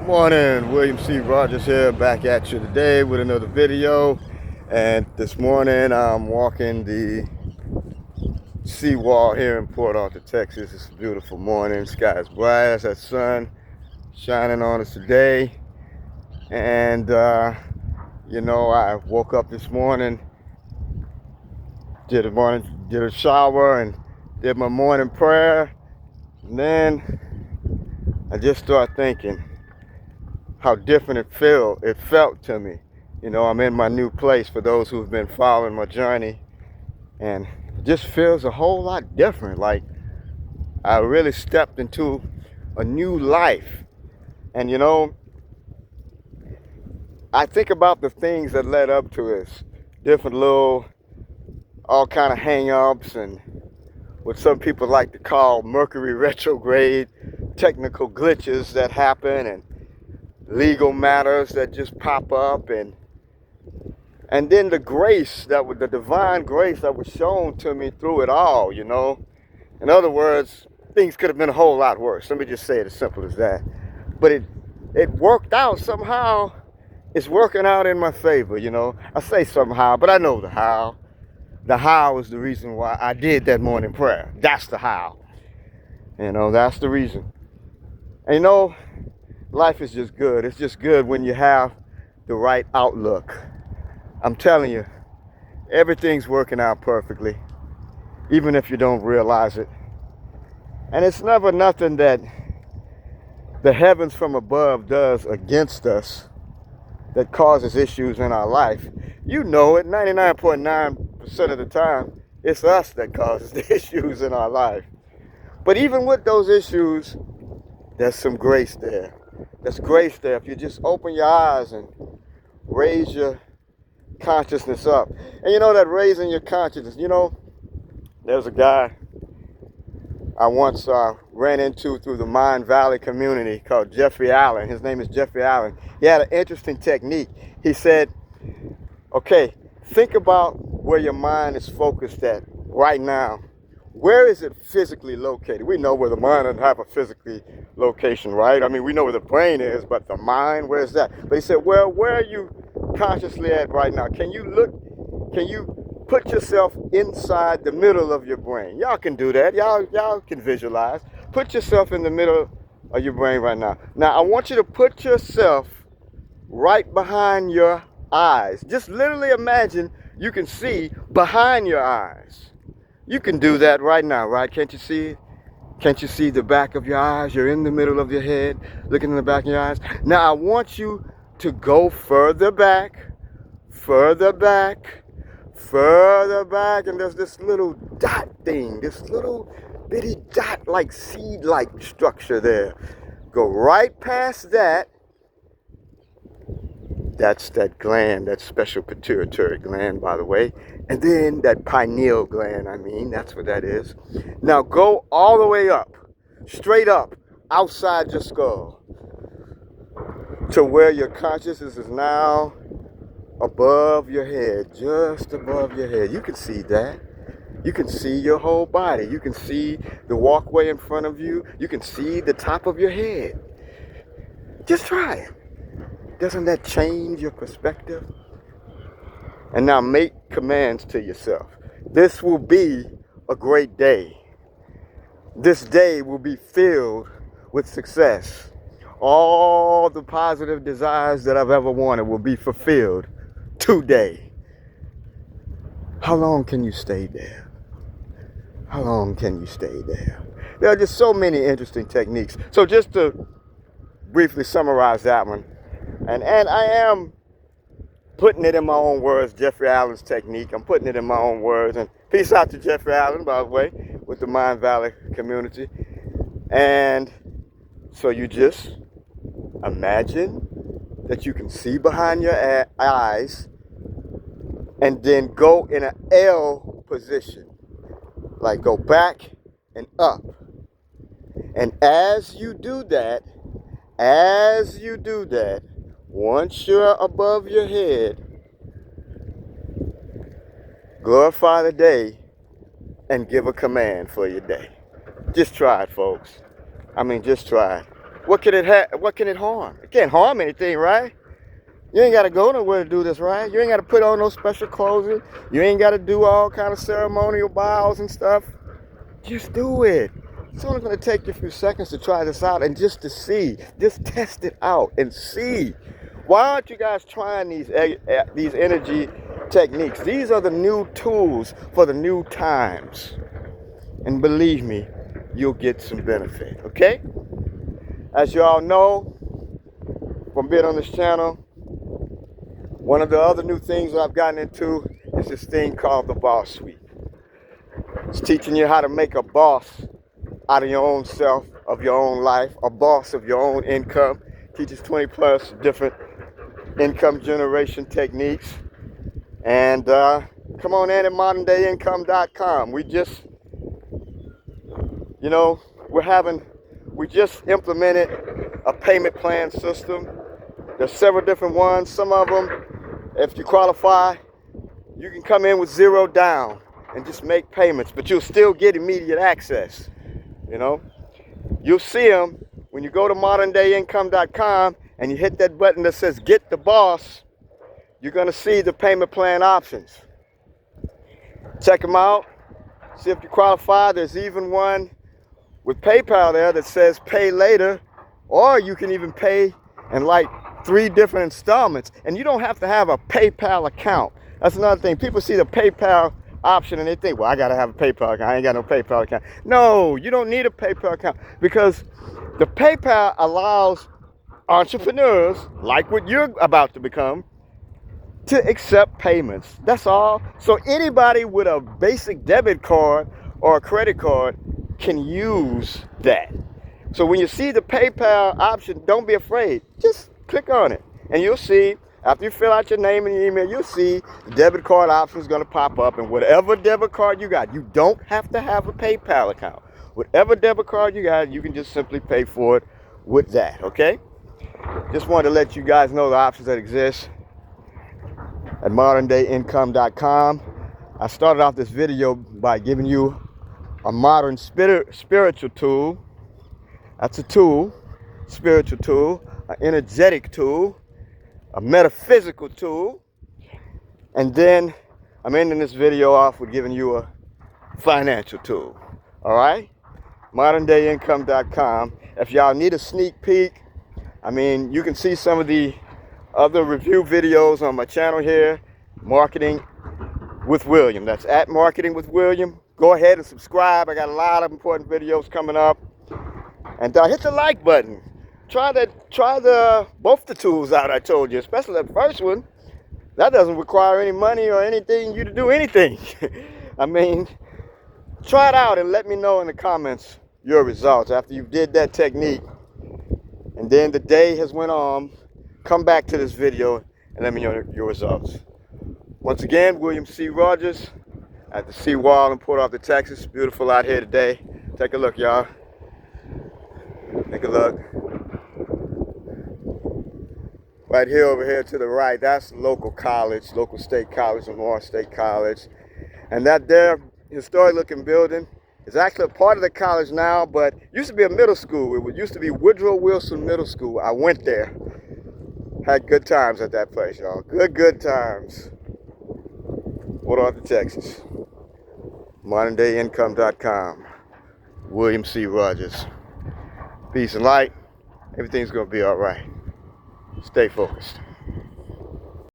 Morning, William C. Rogers here, back at you today with another video. And this morning I'm walking the seawall here in Port Arthur, Texas. It's a beautiful morning. Sky's bright as that sun shining on us today. And I woke up this morning, did a shower and did my morning prayer. And then I just started thinking how different it felt to me. I'm in my new place for those who've been following my journey, and it just feels a whole lot different. Like I really stepped into a new life. And I think about the things that led up to this, different little, all kind of hang-ups and what some people like to call Mercury retrograde, technical glitches that happen, and legal matters that just pop up, and then the divine grace that was shown to me through it all. In other words, things could have been a whole lot worse. Let me just say it as simple as that. But it worked out somehow. It's working out in my favor. I say somehow, but I know the how. The how is the reason why I did that morning prayer. That's the how. That's the reason. And life is just good. It's just good when you have the right outlook. I'm telling you, everything's working out perfectly, even if you don't realize it. And it's never nothing that the heavens from above does against us that causes issues in our life. You know it, 99.9% of the time, it's us that causes the issues in our life. But even with those issues, there's some grace there. There's grace there if you just open your eyes and raise your consciousness up. And that raising your consciousness, there's a guy I once ran into through the Mind Valley community called Jeffrey Allen. His name is Jeffrey Allen. He had an interesting technique. He said, okay, think about where your mind is focused at right now. Where is it physically located? We know where the mind doesn't have a physically location, right? I mean, we know where the brain is, but the mind, where's that? But he said, well, where are you consciously at right now? Can you put yourself inside the middle of your brain? Y'all can do that. Y'all can visualize. Put yourself in the middle of your brain right now. Now, I want you to put yourself right behind your eyes. Just literally imagine you can see behind your eyes. You can do that right now, right? Can't you see it? Can't you see the back of your eyes? You're in the middle of your head, looking in the back of your eyes. Now, I want you to go further back, further back, further back. And there's this little dot thing, this little bitty dot, like seed-like structure there. Go right past that. That's that gland, that special pituitary gland, by the way. And then that pineal gland, that's what that is. Now go all the way up, straight up, outside your skull, to where your consciousness is now above your head, just above your head. You can see that. You can see your whole body. You can see the walkway in front of you. You can see the top of your head. Just try it. Doesn't that change your perspective? And now make commands to yourself. This will be a great day. This day will be filled with success. All the positive desires that I've ever wanted will be fulfilled today. How long can you stay there? How long can you stay there? There are just so many interesting techniques. So just to briefly summarize that one, and I am putting it in my own words, Jeffrey Allen's technique. I'm putting it in my own words. And peace out to Jeffrey Allen, by the way, with the Mind Valley community. And so you just imagine that you can see behind your eyes and then go in an L position. Like go back and up. And as you do that, once you're above your head, glorify the day and give a command for your day. Just try it, folks. Just try it. What can it harm? It can't harm anything, right? You ain't got to go nowhere to do this, right? You ain't got to put on no special clothing. You ain't got to do all kind of ceremonial bows and stuff. Just do it. It's only going to take you a few seconds to try this out and just to see. Just test it out and see. Why aren't you guys trying these energy techniques? These are the new tools for the new times. And believe me, you'll get some benefit, okay? As you all know, from being on this channel, one of the other new things that I've gotten into is this thing called the Boss Suite. It's teaching you how to make a boss out of your own self, of your own life, a boss of your own income. Teaches 20 plus different income generation techniques. And come on in at moderndayincome.com. We just, you know, we just implemented a payment plan system. There's several different ones. Some of them, if you qualify, you can come in with zero down and just make payments, but you'll still get immediate access. You know, you'll see them when you go to moderndayincome.com and you hit that button that says Get the Boss. You're going to see the payment plan options. Check them out. See if you qualify. There's even one with PayPal there that says pay later, or you can even pay in like 3 different installments, and you don't have to have a PayPal account. That's another thing. People see the PayPal option and they think, well, I got to have a PayPal account. I ain't got no PayPal account. No, you don't need a PayPal account, because the PayPal allows entrepreneurs like what you're about to become to accept payments. That's all. So anybody with a basic debit card or a credit card can use that. So when you see the PayPal option, don't be afraid. Just click on it and you'll see, after you fill out your name and your email, you'll see the debit card option is going to pop up, and whatever debit card you got, you don't have to have a PayPal account. Whatever debit card you got, you can just simply pay for it with that, okay? Just wanted to let you guys know the options that exist at moderndayincome.com. I started off this video by giving you a modern spiritual tool. That's a tool, spiritual tool, an energetic tool, a metaphysical tool. And then I'm ending this video off with giving you a financial tool. All right? moderndayincome.com. If y'all need a sneak peek, I mean, you can see some of the other review videos on my channel here, Marketing with William. That's at Marketing with William. Go ahead and subscribe. I got a lot of important videos coming up. And hit the like button. Try both the tools out I told you, especially that first one. That doesn't require any money or anything you to do anything. I mean, try it out and let me know in the comments your results after you did that technique. And then the day has went on. Come back to this video and let me know your results. Once again, William C. Rogers at the Seawall in Port Arthur, Texas. Beautiful out here today. Take a look, y'all. Take a look. Right here, over here to the right, that's local college, local state college, Lamar State College. And that there historic looking building is actually a part of the college now, but used to be a middle school. It used to be Woodrow Wilson Middle School. I went there. Had good times at that place, y'all. Good times. Port Arthur, Texas. moderndayincome.com. William C. Rogers. Peace and light. Everything's going to be all right. Stay focused.